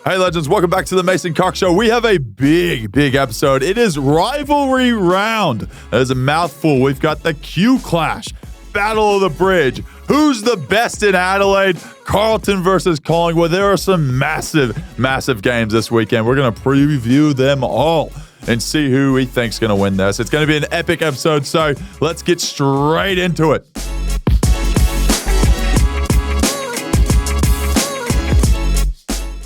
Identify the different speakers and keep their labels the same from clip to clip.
Speaker 1: Hey, legends, welcome back to the Mason Cox Show. We have a big episode. It is Rivalry Round. That is a mouthful. We've got the Q Clash, Battle of the Bridge. Who's the best in Adelaide? Carlton versus Collingwood. There are some massive games this weekend. We're going to preview them all and see who we think's going to win this. It's going to be an epic episode, so let's get straight into it.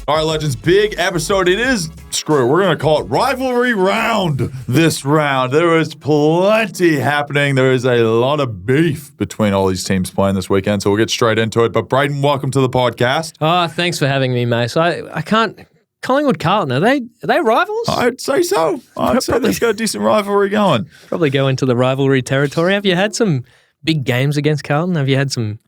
Speaker 1: All right, legends, big episode. It is, we're going to call it Rivalry Round this round. There is plenty happening. There is a lot of beef between all these teams playing this weekend, so we'll get straight into it. But Brayden, welcome to the podcast.
Speaker 2: Oh, thanks for having me, mate. So I can't... Collingwood Carlton, are they rivals?
Speaker 1: I'd say so. I'd say they've got a decent rivalry going.
Speaker 2: Probably go into the rivalry territory. Have you had some big games against Carlton? Have you had some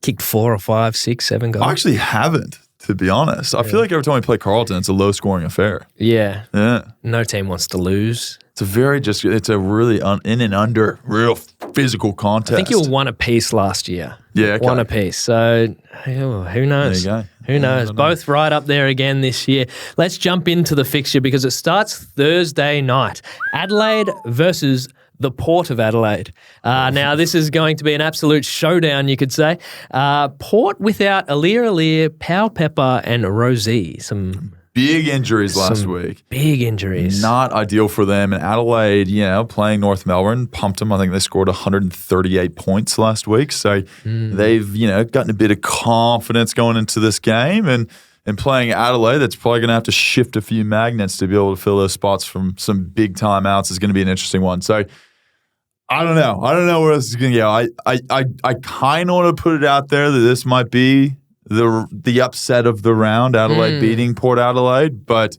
Speaker 2: kicked 4 or 5, 6, 7 goals?
Speaker 1: I actually haven't, to be honest. I feel like every time we play Carlton, it's a low-scoring affair.
Speaker 2: Yeah.
Speaker 1: Yeah.
Speaker 2: No team wants to lose.
Speaker 1: It's a really in and under, real physical contest.
Speaker 2: I think you were 1 apiece last year.
Speaker 1: Yeah, okay.
Speaker 2: 1 apiece. So who knows?
Speaker 1: There you go.
Speaker 2: Who knows? Both right up there again this year. Let's jump into the fixture because it starts Thursday night. Adelaide versus the Port of Adelaide. Now, this is going to be an absolute showdown, you could say. Port without Alir, Powell-Pepper and Rosie. Some
Speaker 1: big injuries last week.
Speaker 2: Big injuries.
Speaker 1: Not ideal for them. And Adelaide, playing North Melbourne, pumped them. I think they scored 138 points last week. So they've, gotten a bit of confidence going into this game. And playing Adelaide, that's probably going to have to shift a few magnets to be able to fill those spots from some big timeouts. Is going to be an interesting one. So I don't know. I don't know where this is going to go. I kind of want to put it out there that this might be the upset of the round, Adelaide beating Port Adelaide, but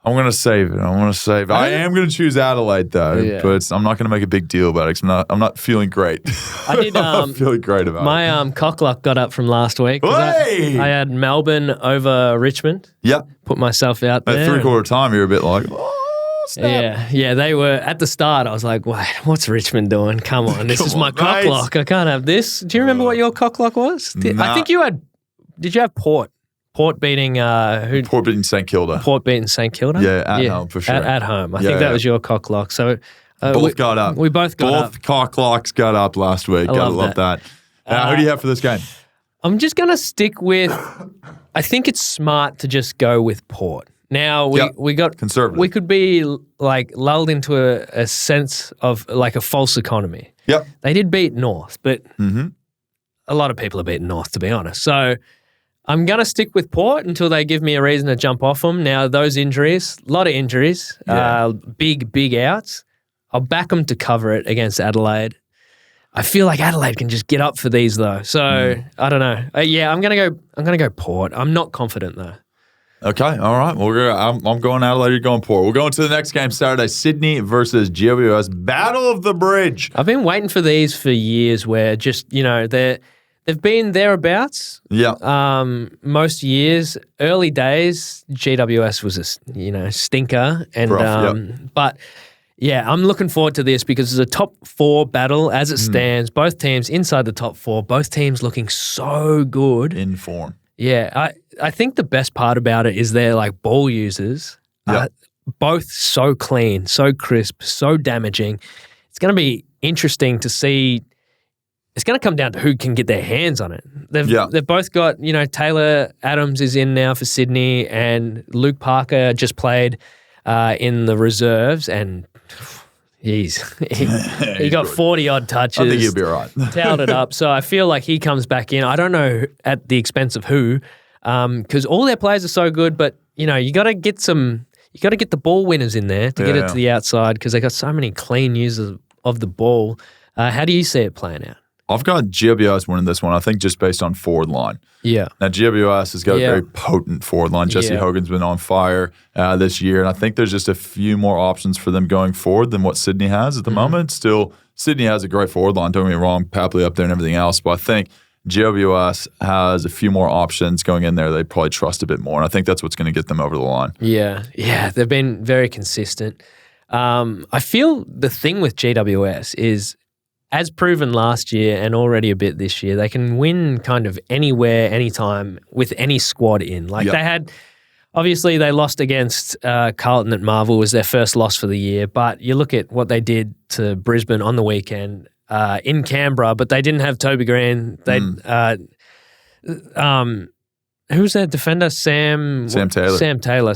Speaker 1: I'm going to save it. I am going to choose Adelaide, though, but I'm not going to make a big deal about it because I'm not feeling great.
Speaker 2: I did.
Speaker 1: I'm not feeling great about it.
Speaker 2: My cock luck got up from last week.
Speaker 1: Hey!
Speaker 2: I had Melbourne over Richmond.
Speaker 1: Yep.
Speaker 2: Put myself out there.
Speaker 1: At three-quarter time, you're a bit like,
Speaker 2: snap. Yeah, they were at the start. I was like, "Wait, what's Richmond doing? Come on, this is my cock lock. I can't have this." Do you remember what your cock lock was? I think you had. Did you have Port? Port beating who?
Speaker 1: Port beating St Kilda.
Speaker 2: Port beating St Kilda.
Speaker 1: Yeah, at home for sure.
Speaker 2: At home, I think that was your cock lock. So
Speaker 1: both got up.
Speaker 2: We both got up.
Speaker 1: Both cock locks got up last week. Gotta love that. Who do you have for this game?
Speaker 2: I'm just gonna stick with. I think it's smart to just go with Port. Now, we got conservative. We could be like lulled into a sense of like a false economy.
Speaker 1: Yep.
Speaker 2: They did beat North, but a lot of people have beaten North, to be honest. So I'm going to stick with Port until they give me a reason to jump off them. Now, those injuries, a lot of injuries, big outs. I'll back them to cover it against Adelaide. I feel like Adelaide can just get up for these, though. So I don't know. I'm going to go Port. I'm not confident, though.
Speaker 1: Okay, all right. Well, I'm going Adelaide, you're going Port. We'll go into the next game Saturday, Sydney versus GWS, Battle of the Bridge.
Speaker 2: I've been waiting for these for years where just, they've been thereabouts.
Speaker 1: Yeah.
Speaker 2: Most years, early days, GWS was a, stinker. And
Speaker 1: rough,
Speaker 2: But, I'm looking forward to this because it's a top 4 battle as it stands. Both teams inside the top 4. Both teams looking so good.
Speaker 1: In form.
Speaker 2: Yeah, I think the best part about it is they're like ball users. Both so clean, so crisp, so damaging. It's going to be interesting to see. It's going to come down to who can get their hands on it. They've both got, Taylor Adams is in now for Sydney and Luke Parker just played in the reserves and he got 40-odd touches.
Speaker 1: I think he'll be all right.
Speaker 2: Towed it up. So I feel like he comes back in. I don't know at the expense of who, because all their players are so good, but, you got to get the ball winners in there to get it to the outside because they got so many clean users of the ball. How do you see it playing out?
Speaker 1: I've got GWS winning this one, I think, just based on forward line.
Speaker 2: Yeah.
Speaker 1: Now, GWS has got a very potent forward line. Jesse Hogan's been on fire this year, and I think there's just a few more options for them going forward than what Sydney has at the moment. Still, Sydney has a great forward line, don't get me wrong, Papley up there and everything else, but I think GWS has a few more options going in there they probably trust a bit more, and I think that's what's going to get them over the line.
Speaker 2: Yeah, they've been very consistent. I feel the thing with GWS is, as proven last year and already a bit this year, they can win kind of anywhere, anytime with any squad in. Like they had obviously they lost against Carlton at Marvel. It was their first loss for the year. But you look at what they did to Brisbane on the weekend in Canberra, but they didn't have Toby Green. They who's their defender? Sam Taylor.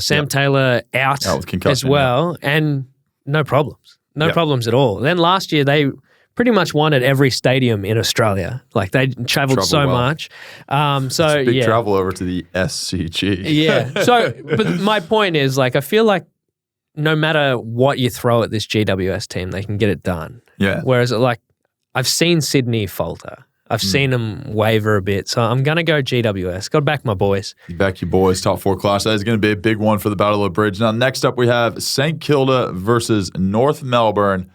Speaker 2: Sam Taylor out
Speaker 1: with concussion,
Speaker 2: as well, and no problems. No problems at all. Then last year they pretty much won at every stadium in Australia. Like they travelled so much.
Speaker 1: It's a big travel over to the SCG.
Speaker 2: Yeah. So, but my point is, like, I feel like no matter what you throw at this GWS team, they can get it done.
Speaker 1: Yeah.
Speaker 2: Whereas, like, I've seen Sydney falter. I've seen them waver a bit. So I'm going to go GWS. Got to back my boys.
Speaker 1: You back your boys. Top 4 clash. That is going to be a big one for the Battle of the Bridge. Now, next up we have St Kilda versus North Melbourne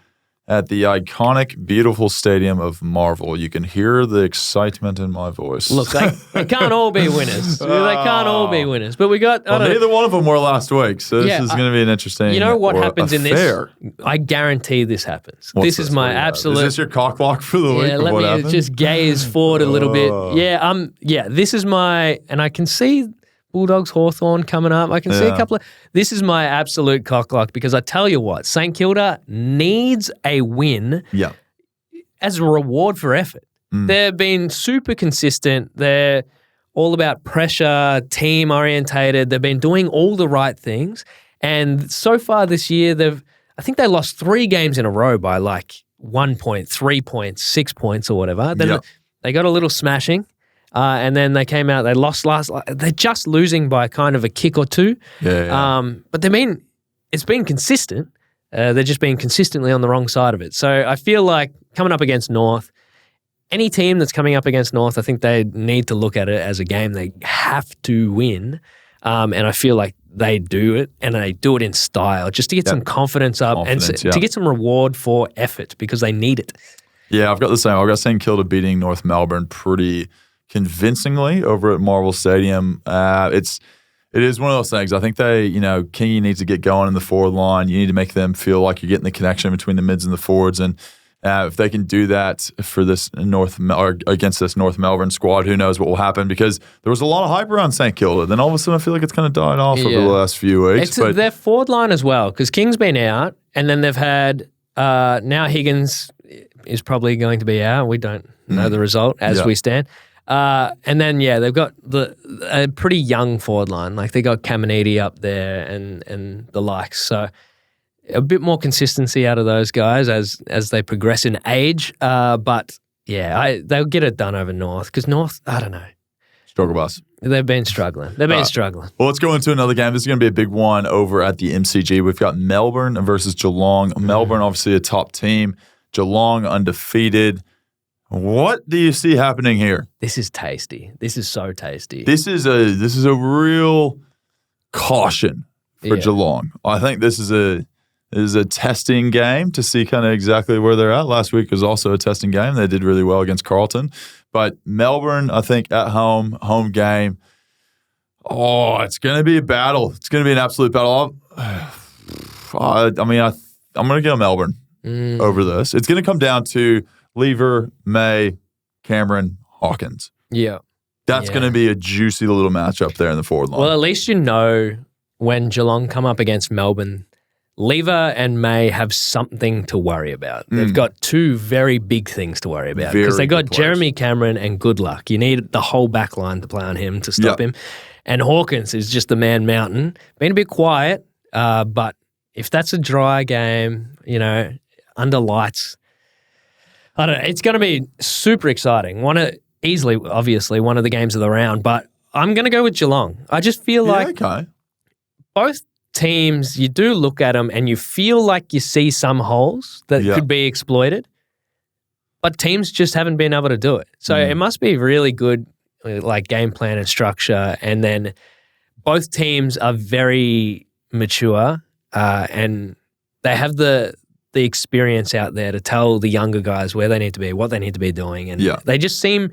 Speaker 1: at the iconic, beautiful stadium of Marvel. You can hear the excitement in my voice.
Speaker 2: Look, they can't all be winners. They can't all be winners. But we got...
Speaker 1: neither one of them were last week, so this is going to be an interesting...
Speaker 2: You know what happens in this? I guarantee this happens. This is my absolute...
Speaker 1: Is this your cock block for the week?
Speaker 2: Yeah, let me just gaze forward a little bit. Yeah, this is my... And I can see... Bulldogs, Hawthorn coming up. I can see a couple of... This is my absolute cocklock because I tell you what, St Kilda needs a win as a reward for effort. They've been super consistent. They're all about pressure, team-orientated. They've been doing all the right things. And so far this year, I think they lost 3 games in a row by like 1 point, 3 points, 6 points or whatever. Then they got a little smashing. And then they came out, they lost they're just losing by kind of a kick or 2. But it's been consistent. They're just being consistently on the wrong side of it. So I feel like coming up against North, any team that's coming up against North, I think they need to look at it as a game they have to win. And I feel like they do it, and they do it in style, just to get some confidence up and to get some reward for effort because they need it.
Speaker 1: Yeah, I've got the same. I've got St Kilda beating North Melbourne pretty convincingly over at Marvel Stadium. It is one of those things. I think Kingy needs to get going in the forward line. You need to make them feel like you're getting the connection between the mids and the forwards. And if they can do that for this against this North Melbourne squad, who knows what will happen? Because there was a lot of hype around St Kilda. Then all of a sudden, I feel like it's kind of died off over the last few weeks.
Speaker 2: It's their forward line as well, because King's been out, and then they've had now Higgins is probably going to be out. We don't know the result as we stand. And then, they've got a pretty young forward line. Like, they got Caminiti up there and the likes. So, a bit more consistency out of those guys as they progress in age. But, they'll get it done over North. Because North, I don't know.
Speaker 1: Struggle bus.
Speaker 2: They've been struggling. Struggling.
Speaker 1: Well, let's go into another game. This is going to be a big one over at the MCG. We've got Melbourne versus Geelong. Melbourne, obviously a top team. Geelong, undefeated. What do you see happening here?
Speaker 2: This is tasty. This is so tasty.
Speaker 1: This is a real caution for Geelong. I think this is a testing game to see kind of exactly where they're at. Last week was also a testing game. They did really well against Carlton. But Melbourne, I think at home game. Oh, it's going to be a battle. It's going to be an absolute battle. I'm going to go Melbourne over this. It's going to come down to Lever, May, Cameron, Hawkins.
Speaker 2: Yeah.
Speaker 1: That's going to be a juicy little matchup there in the forward line.
Speaker 2: Well, at least you know when Geelong come up against Melbourne, Lever and May have something to worry about. They've got 2 very big things to worry about because they got Jeremy Cameron and Good Luck. You need the whole back line to play on him to stop him. And Hawkins is just the man mountain. Been a bit quiet, but if that's a dry game, under lights, I don't know. It's going to be super exciting. Obviously, one of the games of the round, but I'm going to go with Geelong. I just feel like both teams, you do look at them and you feel like you see some holes that could be exploited, but teams just haven't been able to do it. So it must be really good, like game plan and structure. And then both teams are very mature and they have the experience out there to tell the younger guys where they need to be, what they need to be doing. And they just seem,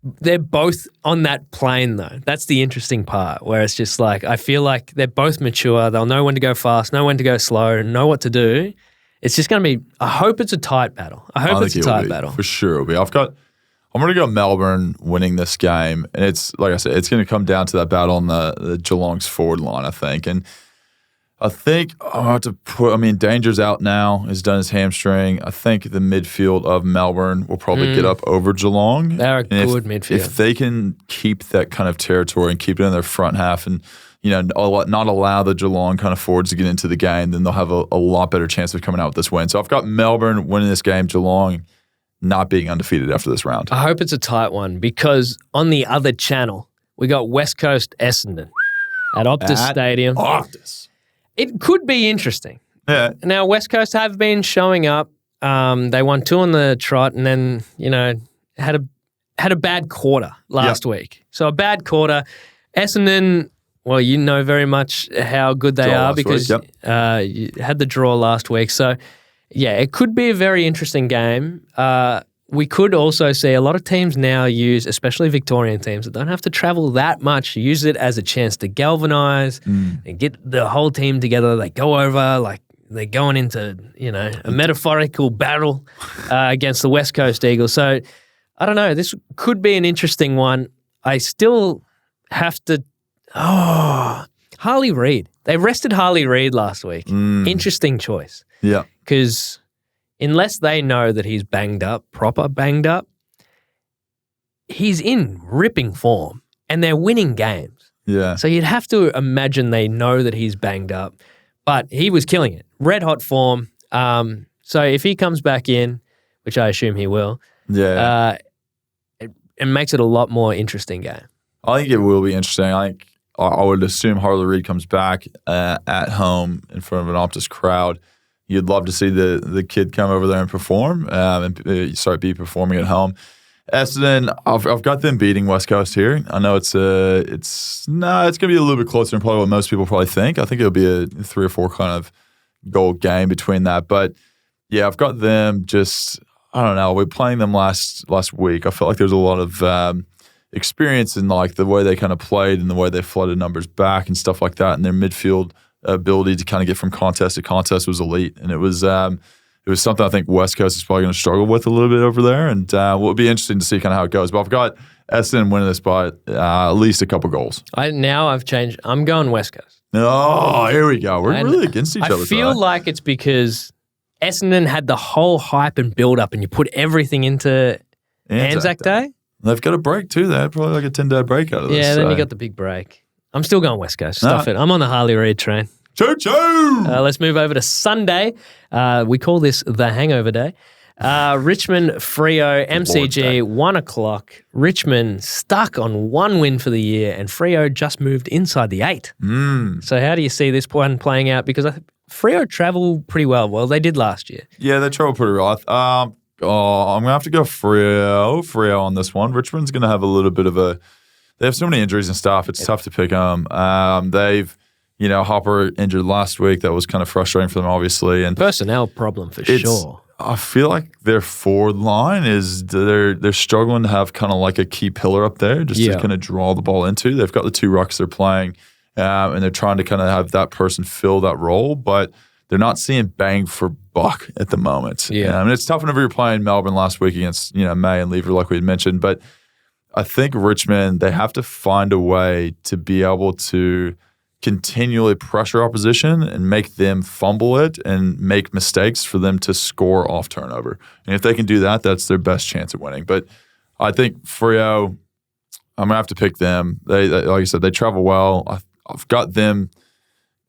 Speaker 2: they're both on that plane though. That's the interesting part where it's just like, I feel like they're both mature. They'll know when to go fast, know when to go slow, know what to do. It's just going to be, I hope it's a tight battle. I hope it's a tight battle.
Speaker 1: For sure it'll be. I've got I'm going to go Melbourne winning this game. And it's, like I said, it's going to come down to that battle on the Geelong's forward line, I think. And I think I'll have to Danger's out now. He's done his hamstring. I think the midfield of Melbourne will probably get up over Geelong.
Speaker 2: They're a good midfield.
Speaker 1: If they can keep that kind of territory and keep it in their front half and not allow the Geelong kind of forwards to get into the game, then they'll have a lot better chance of coming out with this win. So I've got Melbourne winning this game, Geelong not being undefeated after this round.
Speaker 2: I hope it's a tight one because on the other channel, we got West Coast Essendon at Optus Stadium.
Speaker 1: Optus.
Speaker 2: It could be interesting.
Speaker 1: Yeah.
Speaker 2: Now, West Coast have been showing up. They won 2 on the trot and then, had a bad quarter last week. So a bad quarter. Essendon, well, you know very much how good they are because you had the draw last week. So, yeah, it could be a very interesting game. We could also see a lot of teams now use, especially Victorian teams that don't have to travel that much, use it as a chance to galvanise and get the whole team together. They go over, like they're going into, a metaphorical battle against the West Coast Eagles. So, I don't know. This could be an interesting one. I still have to... Harley Reid. They rested Harley Reid last week. Interesting choice.
Speaker 1: Yeah.
Speaker 2: Because unless they know that he's proper banged up, he's in ripping form and they're winning games.
Speaker 1: Yeah.
Speaker 2: So you'd have to imagine they know that he's banged up, but he was killing it. Red hot form. So if he comes back in, which I assume he will, it makes it a lot more interesting game.
Speaker 1: I think it will be interesting. I would assume Harley Reid comes back at home in front of an Optus crowd. You'd love to see the kid come over there and perform be performing at home. Essendon, I've got them beating West Coast here. I know it's going to be a little bit closer than probably what most people probably think. I think it'll be a 3 or 4 kind of goal game between that. But yeah, I've got them just, I don't know. We're playing them last week. I felt like there's a lot of experience in like the way they kind of played and the way they flooded numbers back and stuff like that. And their midfield ability to kind of get from contest to contest was elite. And it was something I think West Coast is probably going to struggle with a little bit over there. And it'll be interesting to see kind of how it goes. But I've got Essendon winning this by at least a couple goals.
Speaker 2: I've changed. I'm going West Coast.
Speaker 1: Oh, here we go. We're really against each other.
Speaker 2: I feel like it's because Essendon had the whole hype and build up and you put everything into Anzac Day.
Speaker 1: They've got a break too. They had probably like a 10-day break out of this.
Speaker 2: Yeah, then you got the big break. I'm still going West Coast. Stuff it. I'm on the Harley Reid train.
Speaker 1: Choo-choo!
Speaker 2: Let's move over to Sunday. We call this the Hangover Day. Richmond, Freo, MCG, 1 o'clock. Richmond stuck on 1 win for the year, and Freo just moved inside the 8. So how do you see this one playing out? Because Freo travel pretty well. Well, they did last year.
Speaker 1: Yeah, they travel pretty well. I'm going to have to go Freo on this one. Richmond's going to have a little bit of they have so many injuries and stuff. It's tough to pick them. They've, Hopper injured last week. That was kind of frustrating for them, obviously. And
Speaker 2: personnel problem for sure.
Speaker 1: I feel like their forward line is they're struggling to have kind of like a key pillar up there just to kind of draw the ball into. They've got the 2 rucks they're playing, and they're trying to kind of have that person fill that role, but they're not seeing bang for buck at the moment.
Speaker 2: Yeah.
Speaker 1: It's tough whenever you're playing Melbourne last week against, May and Lever, like we had mentioned. But I think Richmond, they have to find a way to be able to continually pressure opposition and make them fumble it and make mistakes for them to score off turnover. And if they can do that, that's their best chance of winning. But I think Freo, I'm going to have to pick them. They like I said, they travel well. I've got them.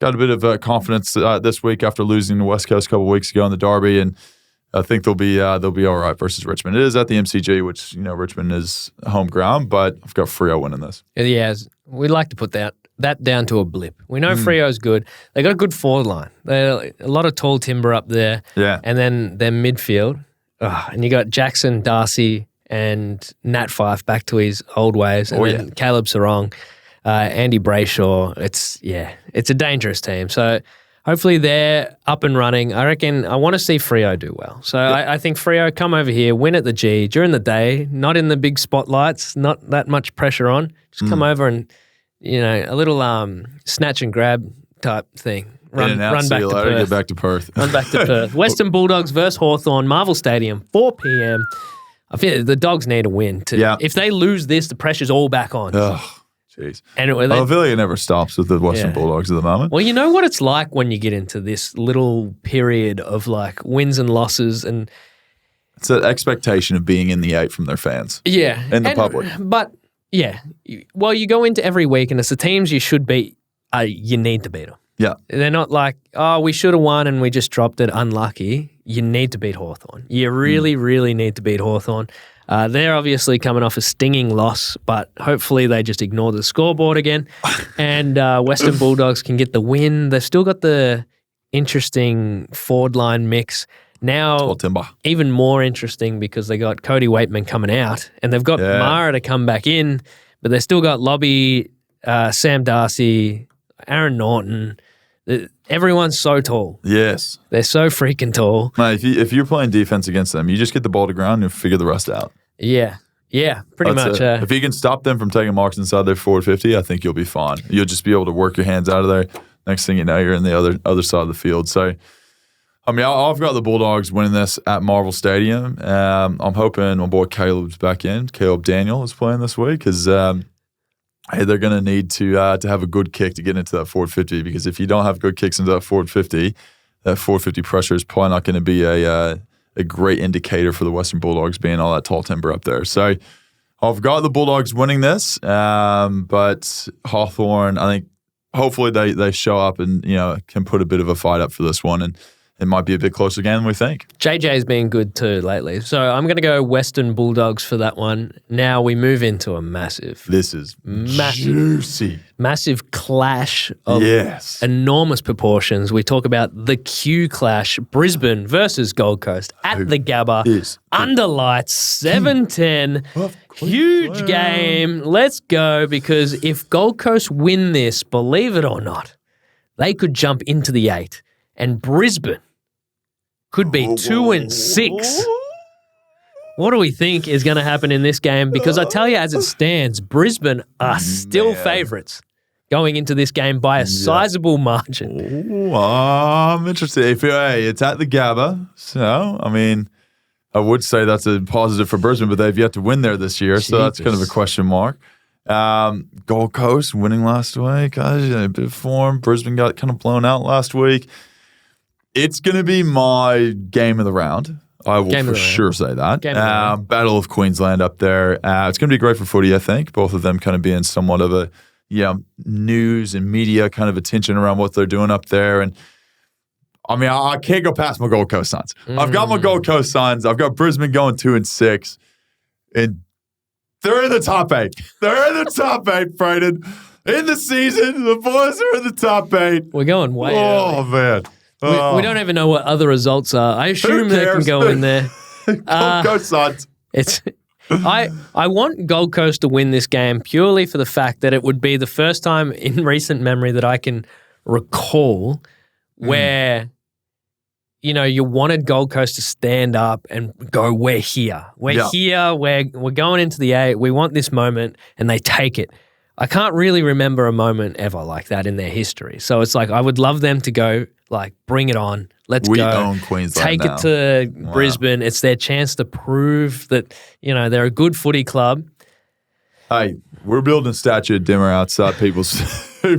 Speaker 1: Got a bit of confidence this week after losing to West Coast a couple of weeks ago in the Derby, and I think they'll be all right versus Richmond. It is at the MCG, which Richmond is home ground, but I've got Freo winning this.
Speaker 2: Yeah, we like to put that down to a blip. We know Freo's good. They got a good forward line. They a lot of tall timber up there.
Speaker 1: Yeah,
Speaker 2: and then their midfield, and you got Jackson, Darcy, and Nat Fife back to his old ways, and then Caleb Sarong. Andy Brayshaw, it's a dangerous team. So hopefully they're up and running. I want to see Freo do well. So I think Freo come over here, win at the G during the day, not in the big spotlights, not that much pressure on. Just come over and, a little snatch and grab type thing. Run back to Perth.
Speaker 1: Get back to Perth.
Speaker 2: Run back to Perth. Western Bulldogs versus Hawthorn, Marvel Stadium, 4 p.m. I feel the Dogs need a win. If they lose this, the pressure's all back on.
Speaker 1: Oh, jeez.
Speaker 2: And
Speaker 1: Villiers never stops with the Western Bulldogs at the moment.
Speaker 2: Well, you know what it's like when you get into this little period of like wins and losses, and
Speaker 1: it's an expectation of being in the 8 from their fans.
Speaker 2: Yeah.
Speaker 1: And the public.
Speaker 2: But, yeah. Well, you go into every week, and it's the teams you should beat, you need to beat them.
Speaker 1: Yeah.
Speaker 2: They're not like, oh, we should have won and we just dropped it, unlucky. You need to beat Hawthorn. You really, really need to beat Hawthorn. They're obviously coming off a stinging loss, but hopefully they just ignore the scoreboard again. And Western Bulldogs can get the win. They've still got the interesting forward line mix. Now, even more interesting because they got Cody Waitman coming out, and they've got Mara to come back in, but they've still got Lobby, Sam Darcy, Aaron Norton. Everyone's so tall.
Speaker 1: Yes.
Speaker 2: They're so freaking tall.
Speaker 1: Mate, if you're playing defense against them, you just get the ball to ground and figure the rest out.
Speaker 2: Yeah. Yeah, pretty much.
Speaker 1: If you can stop them from taking marks inside their forward 50, I think you'll be fine. You'll just be able to work your hands out of there. Next thing you know, you're in the other side of the field. So, I mean, I've got the Bulldogs winning this at Marvel Stadium. I'm hoping my boy Caleb's back in. Caleb Daniel is playing this week because they're going to need to have a good kick to get into that forward 50, because if you don't have good kicks into that forward 50, that forward 50 pressure is probably not going to be a great indicator for the Western Bulldogs being all that tall timber up there. So I've got the Bulldogs winning this, but Hawthorn, I think hopefully they show up and can put a bit of a fight up for this one, and it might be a bit closer game than we think.
Speaker 2: JJ's been good too lately. So I'm going to go Western Bulldogs for that one. Now we move into a massive
Speaker 1: juicy.
Speaker 2: Massive clash of enormous proportions. We talk about the Q clash, Brisbane versus Gold Coast at the Gabba. Under lights, 7-10. Huge game. Let's go, because if Gold Coast win this, believe it or not, they could jump into the 8. And Brisbane could be 2-6. What do we think is going to happen in this game? Because I tell you, as it stands, Brisbane are still favourites going into this game by a sizable margin.
Speaker 1: I'm interested. It's at the Gabba, so, I mean, I would say that's a positive for Brisbane, but they've yet to win there this year, so that's kind of a question mark. Gold Coast winning last week. A bit of form. Brisbane got kind of blown out last week. It's going to be my game of the round. I will for sure say that. Battle of Queensland up there. It's going to be great for footy, I think. Both of them kind of being somewhat of a news and media kind of attention around what they're doing up there. And I mean, I can't go past my Gold Coast Suns. I've got my Gold Coast Suns. I've got Brisbane going 2-6. And they're in the top 8. They're in the top 8, Brayden. In the season, the boys are in the top 8.
Speaker 2: We're going way early.
Speaker 1: Oh, man.
Speaker 2: We don't even know what other results are. I assume they can go in there.
Speaker 1: Go Suns.
Speaker 2: I want Gold Coast to win this game purely for the fact that it would be the first time in recent memory that I can recall where, you wanted Gold Coast to stand up and go, we're here. We're here. We're going into the 8. We want this moment, and they take it. I can't really remember a moment ever like that in their history. So it's like I would love them to go, like, bring it on. Let's go.
Speaker 1: We own Queensland
Speaker 2: Take
Speaker 1: now.
Speaker 2: it to Brisbane. It's their chance to prove that, they're a good footy club.
Speaker 1: Hey, we're building a statue of Dimmer outside people's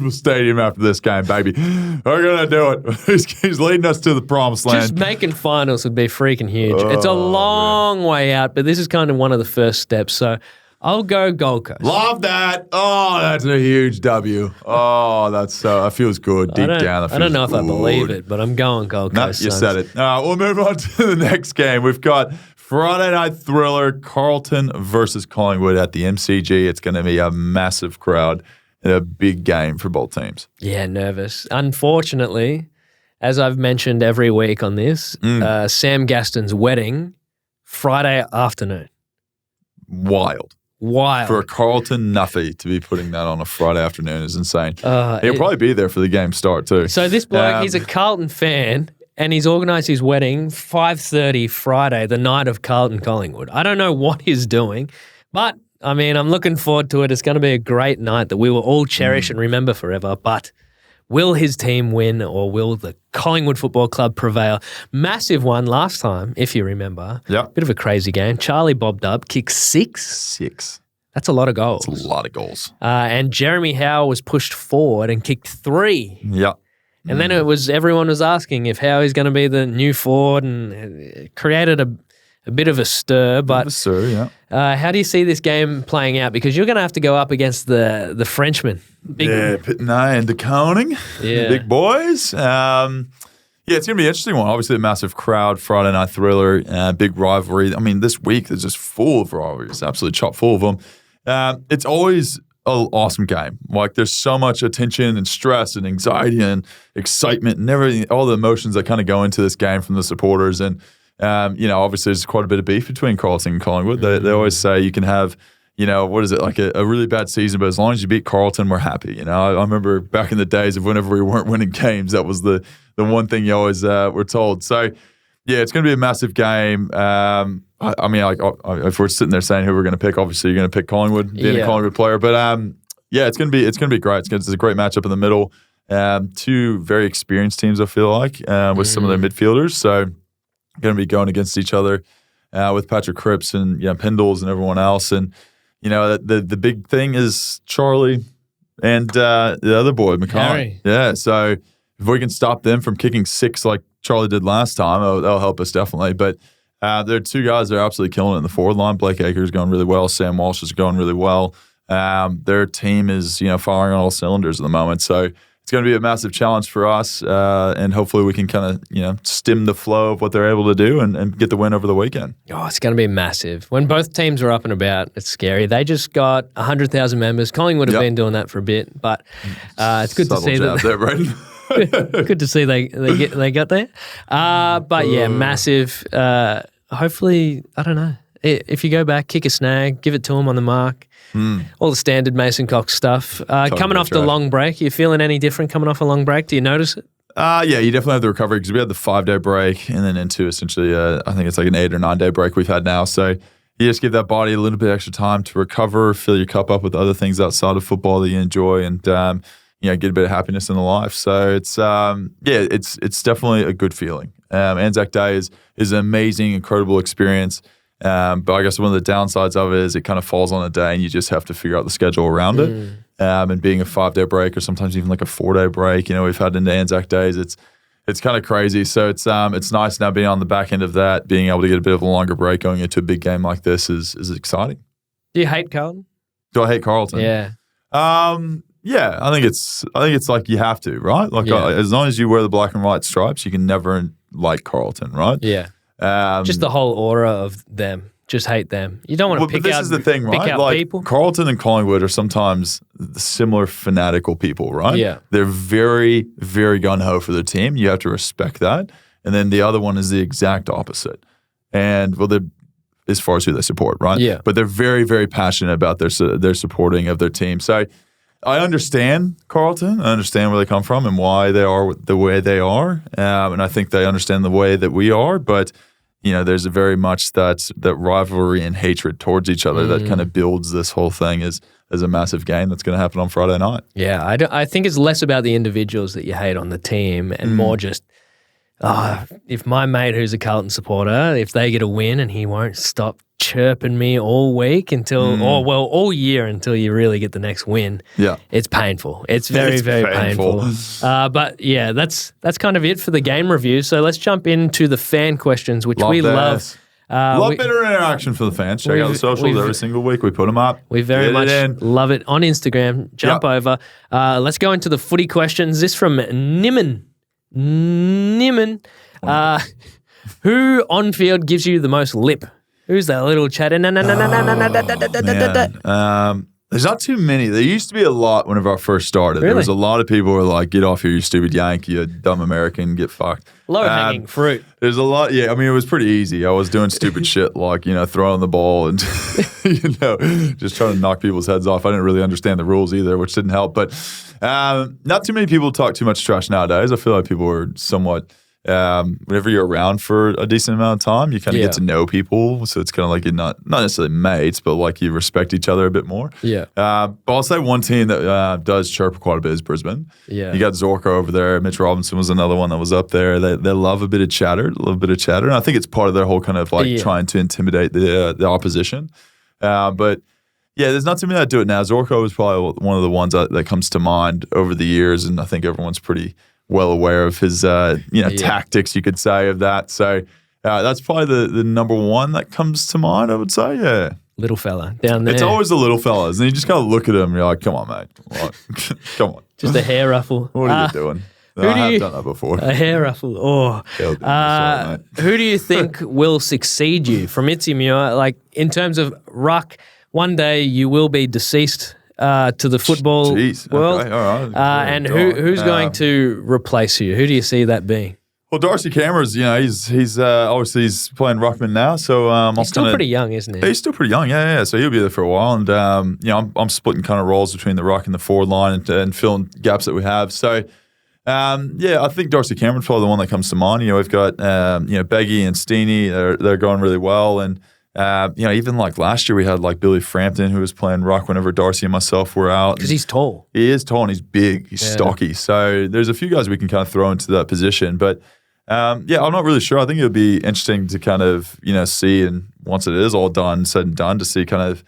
Speaker 1: stadium after this game, baby. We're going to do it. He's leading us to the promised land.
Speaker 2: Just making finals would be freaking huge. It's a long way out, but this is kind of one of the first steps. So I'll go Gold Coast.
Speaker 1: Love that. Oh, that's a huge W. Oh, that feels good deep down.
Speaker 2: I don't know if I believe it, but I'm going Gold Coast.
Speaker 1: You said it. We'll move on to the next game. We've got Friday night thriller, Carlton versus Collingwood at the MCG. It's going to be a massive crowd and a big game for both teams.
Speaker 2: Yeah, nervous. Unfortunately, as I've mentioned every week on this, Sam Gaston's wedding, Friday afternoon.
Speaker 1: Wild. For a Carlton nuffy to be putting that on a Friday afternoon is insane. He'll probably be there for the game start too.
Speaker 2: So this bloke, he's a Carlton fan, and he's organised his wedding 5:30 Friday, the night of Carlton Collingwood. I don't know what he's doing, but I mean, I'm looking forward to it. It's going to be a great night that we will all cherish and remember forever. But Will his team win or will the Collingwood Football Club prevail? Massive one last time, if you remember.
Speaker 1: Yeah.
Speaker 2: Bit of a crazy game. Charlie bobbed up, kicked 6.
Speaker 1: 6.
Speaker 2: That's a lot of goals.
Speaker 1: That's a lot of goals.
Speaker 2: And Jeremy Howe was pushed forward and kicked 3.
Speaker 1: Yeah.
Speaker 2: And then everyone was asking if Howie's going to be the new forward, and it created a bit of a stir. But how do you see this game playing out? Because you're going to have to go up against the Frenchmen.
Speaker 1: And the Koning, the big boys. It's going to be an interesting one. Obviously, a massive crowd, Friday night thriller, big rivalry. I mean, this week is just full of rivalries, absolutely chock full of them. It's always an awesome game. Like, there's so much attention and stress and anxiety and excitement and everything, all the emotions that kind of go into this game from the supporters. And, obviously there's quite a bit of beef between Carlton and Collingwood. They always say you can have, like a really bad season, but as long as you beat Carlton, we're happy. I remember back in the days of whenever we weren't winning games, that was the one thing you always were told. So, it's going to be a massive game. If we're sitting there saying who we're going to pick, obviously you're going to pick Collingwood, being a Collingwood player. But it's going to be great. It's a great matchup in the middle. 2 very experienced teams, I feel like, with some of their midfielders. So, going to be going against each other with Patrick Cripps and Pendles and everyone else. And the big thing is Charlie and the other boy, McCann. Yeah, so if we can stop them from kicking 6 like Charlie did last time, that'll help us definitely. But there are 2 guys that are absolutely killing it in the forward line. Blake Acres going really well. Sam Walsh is going really well. Their team is firing on all cylinders at the moment. So it's going to be a massive challenge for us, and hopefully we can kind of stem the flow of what they're able to do and get the win over the weekend.
Speaker 2: Oh, it's going to be massive. When both teams are up and about, it's scary. They just got 100,000 members. Collingwood have been doing that for a bit, but it's good to see that.
Speaker 1: There, Brayden.
Speaker 2: Good to see they got there. Massive. Hopefully, I don't know. If you go back, kick a snag, give it to them on the mark. All the standard Mason Cox stuff. Coming off the long break, you feeling any different coming off a long break? Do you notice it?
Speaker 1: You definitely have the recovery because we had the 5-day break and then into essentially, I think it's like an 8 or 9-day break we've had now. So you just give that body a little bit extra time to recover, fill your cup up with other things outside of football that you enjoy, and get a bit of happiness in the life. So it's it's definitely a good feeling. Anzac Day is an amazing, incredible experience. But I guess one of the downsides of it is it kind of falls on a day and you just have to figure out the schedule around it. And being a 5-day break or sometimes even like a 4-day break, we've had into Anzac Days, it's kind of crazy. So it's nice now being on the back end of that, being able to get a bit of a longer break going into a big game like this is exciting.
Speaker 2: Do you hate Carlton?
Speaker 1: Do I hate Carlton?
Speaker 2: Yeah.
Speaker 1: Yeah, I think it's like you have to, right? Like as long as you wear the black and white stripes, you can never like Carlton, right?
Speaker 2: Yeah. Just the whole aura of them. Just hate them. You don't want to pick out people. This is the thing, right? Like people.
Speaker 1: Carlton and Collingwood are sometimes similar fanatical people, right?
Speaker 2: Yeah.
Speaker 1: They're very, very gun-ho for their team. You have to respect that. And then the other one is the exact opposite. And, they're as far as who they support, right?
Speaker 2: Yeah.
Speaker 1: But they're very, very passionate about their supporting of their team. So I understand Carlton. I understand where they come from and why they are the way they are. And I think they understand the way that we are. But there's a very much that rivalry and hatred towards each other that kind of builds this whole thing as a massive game that's going to happen on Friday night.
Speaker 2: Yeah, I think it's less about the individuals that you hate on the team and more just, if my mate who's a Carlton supporter, if they get a win and he won't stop chirping me all week all year until you really get the next win.
Speaker 1: Yeah.
Speaker 2: It's painful. It's very, very painful. But yeah, that's kind of it for the game review. So let's jump into the fan questions, which we love.
Speaker 1: Love better interaction for the fans. Check out the socials every single week. We put them up.
Speaker 2: We very much love it on Instagram. Jump over. Let's go into the footy questions. This from Nimmin. Who on field gives you the most lip? Who's that little chatter?
Speaker 1: There's not too many. There used to be a lot whenever I first started.
Speaker 2: Really?
Speaker 1: There was a lot of people who were like, get off here, you stupid Yankee, you dumb American, get fucked.
Speaker 2: Low-hanging fruit.
Speaker 1: There's a lot. Yeah, I mean, it was pretty easy. I was doing stupid shit like, throwing the ball and, just trying to knock people's heads off. I didn't really understand the rules either, which didn't help. But not too many people talk too much trash nowadays. I feel like people are somewhat whenever you're around for a decent amount of time, you kind of get to know people. So it's kind of like you're not necessarily mates, but like you respect each other a bit more.
Speaker 2: Yeah.
Speaker 1: But I'll say one team that does chirp quite a bit is Brisbane.
Speaker 2: Yeah.
Speaker 1: You got Zorko over there. Mitch Robinson was another one that was up there. They love a bit of chatter, And I think it's part of their whole kind of like trying to intimidate the opposition. But yeah, there's not too many that do it now. Zorko is probably one of the ones that comes to mind over the years, and I think everyone's pretty well aware of his tactics, you could say, of that. So that's probably the number one that comes to mind, I would say. Yeah,
Speaker 2: little fella down there.
Speaker 1: It's always the little fellas, and you just kind of look at him and you're like, come on, mate. Like, come on.
Speaker 2: Just a hair ruffle.
Speaker 1: What are you doing? I have done that before.
Speaker 2: A hair ruffle. Oh. Who do you think will succeed you from Itzy Muir? Like, in terms of ruck, one day you will be deceased to the football world.
Speaker 1: Okay, all right.
Speaker 2: And who's going to replace you? Who do you see that being?
Speaker 1: Well, Darcy Cameron's, he's obviously he's playing ruckman now, so
Speaker 2: he's still pretty young, isn't he?
Speaker 1: He's still pretty young, yeah. So he'll be there for a while, and I'm splitting kind of roles between the ruck and the forward line and filling gaps that we have. So I think Darcy Cameron's probably the one that comes to mind. We've got Beggy and Steenie, they're going really well, and even like last year we had like Billy Frampton who was playing ruck whenever Darcy and myself were out.
Speaker 2: Because he's tall.
Speaker 1: He is tall and he's big. He's stocky. So there's a few guys we can kind of throw into that position. But I'm not really sure. I think it would be interesting to kind of, see, and once it is all done, said and done, to see kind of,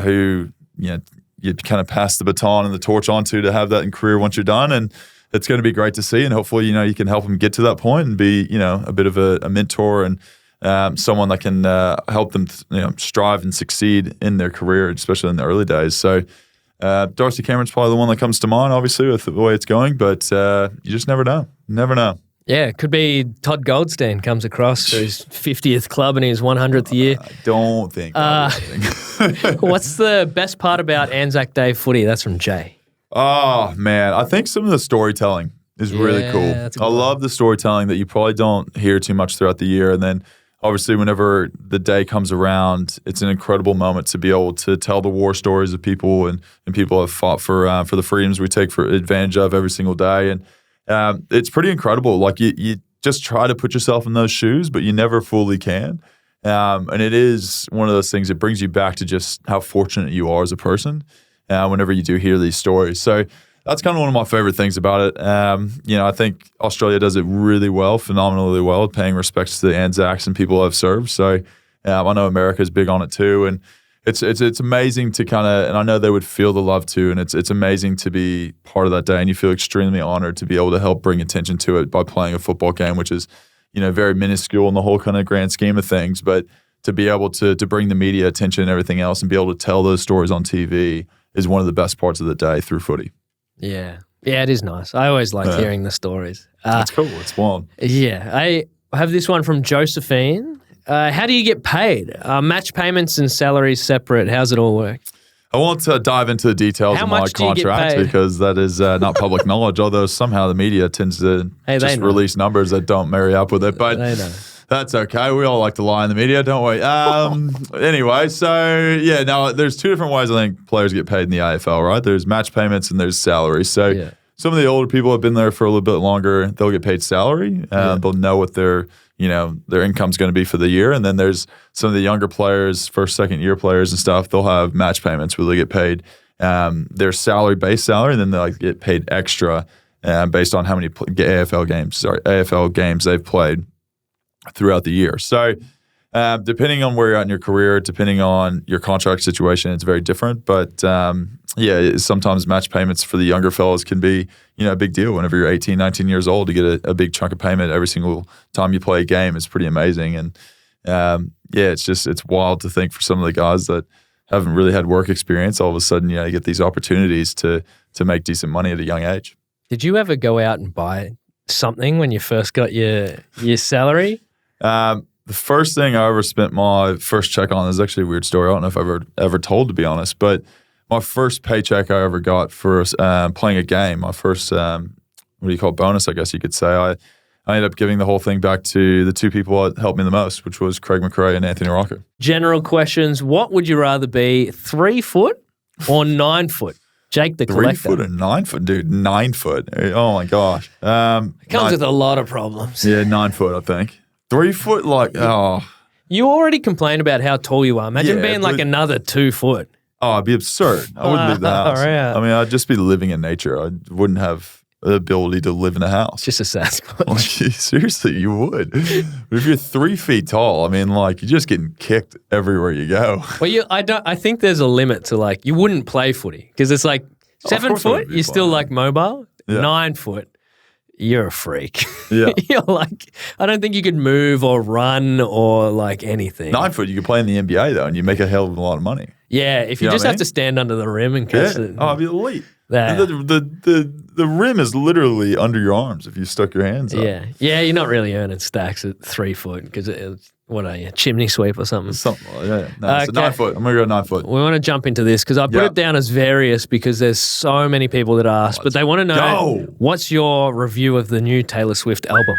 Speaker 1: who, you kind of pass the baton and the torch on to have that in career once you're done. And it's going to be great to see. And hopefully, you can help them get to that point and be, a bit of a mentor and someone that can help them, strive and succeed in their career, especially in the early days. So Darcy Cameron's probably the one that comes to mind, obviously, with the way it's going. But you just never know. Never know.
Speaker 2: Yeah, it could be Todd Goldstein comes across for his 50th club in his 100th year.
Speaker 1: I don't think.
Speaker 2: What's the best part about Anzac Day footy? That's from Jay.
Speaker 1: Oh, man. I think some of the storytelling is really cool. I love the storytelling that you probably don't hear too much throughout the year. And then obviously whenever the day comes around, it's an incredible moment to be able to tell the war stories of people and people have fought for the freedoms we take for advantage of every single day. And it's pretty incredible. Like you just try to put yourself in those shoes, but you never fully can. And it is one of those things that brings you back to just how fortunate you are as a person whenever you do hear these stories. So that's kind of one of my favorite things about it. I think Australia does it really well, phenomenally well, paying respects to the Anzacs and people who have served. So I know America is big on it too. And it's amazing to kind of, and I know they would feel the love too, and it's amazing to be part of that day, and you feel extremely honored to be able to help bring attention to it by playing a football game, which is, very minuscule in the whole kind of grand scheme of things, but to be able to bring the media attention and everything else and be able to tell those stories on TV is one of the best parts of the day through footy. Yeah,
Speaker 2: it is nice. I always like hearing the stories.
Speaker 1: It's cool. It's wild.
Speaker 2: Yeah, I have this one from Josephine. How do you get paid? Match payments and salaries separate. How's it all work?
Speaker 1: I won't dive into the details of my contract because that is not public knowledge, although somehow the media tends to just release numbers that don't marry up with it. But that's okay. We all like to lie in the media, don't we? Anyway, so there's two different ways I think players get paid in the AFL, right? There's match payments and there's salary. So some of the older people have been there for a little bit longer. They'll get paid salary. They'll know what their income's going to be for the year. And then there's some of the younger players, first, second year players and stuff, they'll have match payments where they get paid their salary-based salary, and then they'll get paid extra based on how many AFL games they've played throughout the year. So depending on where you're at in your career, depending on your contract situation, it's very different. But sometimes match payments for the younger fellas can be, a big deal. Whenever you're 18, 19 years old, to get a big chunk of payment every single time you play a game is pretty amazing. And it's wild to think for some of the guys that haven't really had work experience, all of a sudden, you get these opportunities to make decent money at a young age.
Speaker 2: Did you ever go out and buy something when you first got your salary?
Speaker 1: The first thing I ever spent my first check on is actually a weird story. I don't know if I've ever told, to be honest, but my first paycheck I ever got for playing a game, my first, bonus, I guess you could say, I ended up giving the whole thing back to the two people that helped me the most, which was Craig McRae and Anthony Rocker.
Speaker 2: General questions. What would you rather be, 3 foot or 9 foot? Jake the
Speaker 1: 3
Speaker 2: Collector.
Speaker 1: foot and 9 foot, dude. 9 foot. Oh my gosh.
Speaker 2: It comes with a lot of problems.
Speaker 1: Yeah, 9 foot, I think. 3 foot,
Speaker 2: You already complain about how tall you are. Imagine
Speaker 1: Yeah,
Speaker 2: being like
Speaker 1: but-
Speaker 2: another 2 foot.
Speaker 1: Oh, it'd be absurd. I wouldn't leave the house.
Speaker 2: Yeah.
Speaker 1: I mean, I'd just be living in nature. I wouldn't have the ability to live in a house.
Speaker 2: Just a Sasquatch.
Speaker 1: Like, seriously, you would. But if you're 3 feet tall, I mean, like, you're just getting kicked everywhere you go.
Speaker 2: Well, I think there's a limit to like, you wouldn't play footy because it's like 7
Speaker 1: course I
Speaker 2: foot,
Speaker 1: wouldn't be
Speaker 2: you're still
Speaker 1: playing.
Speaker 2: like mobile.
Speaker 1: Yeah.
Speaker 2: 9 foot, you're a freak.
Speaker 1: Yeah.
Speaker 2: You're like, I don't think you could move or run or like anything.
Speaker 1: 9 foot, you could play in the NBA, though, and you make a hell of a lot of money.
Speaker 2: Yeah, if you
Speaker 1: You know
Speaker 2: just
Speaker 1: what I
Speaker 2: have to
Speaker 1: mean?
Speaker 2: stand under the rim and catch it.
Speaker 1: Oh, I'd be elite.
Speaker 2: Yeah.
Speaker 1: The rim is literally under your arms if you stuck your hands up.
Speaker 2: Yeah. Yeah, you're not really earning stacks at 3 foot because what are you, chimney sweep or something?
Speaker 1: Something like that. No, so
Speaker 2: Okay.
Speaker 1: 9 foot. I'm going to go 9 foot.
Speaker 2: We want to jump into this because I put
Speaker 1: Yeah.
Speaker 2: it down as various because there's so many people that ask, but they want to know
Speaker 1: go.
Speaker 2: what's your review of the new Taylor Swift album?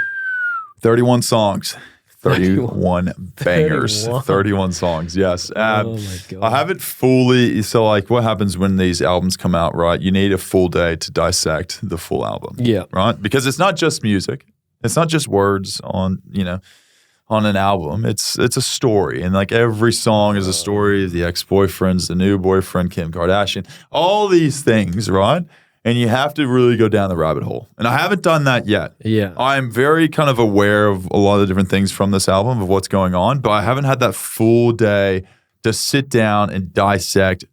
Speaker 1: 31 songs. 31 bangers.
Speaker 2: 31.
Speaker 1: 31 songs, yes.
Speaker 2: Oh my God.
Speaker 1: I haven't fully, so like what happens when these albums come out, right? You need a full day to dissect the full album.
Speaker 2: Yeah.
Speaker 1: Right? Because it's not just music. It's not just words on an album. It's a story. And like every song is a story of the ex-boyfriends, the new boyfriend, Kim Kardashian, all these things, right? And you have to really go down the rabbit hole. And I haven't done that yet.
Speaker 2: Yeah.
Speaker 1: I'm very kind of aware of a lot of the different things from this album of what's going on, but I haven't had that full day to sit down and dissect,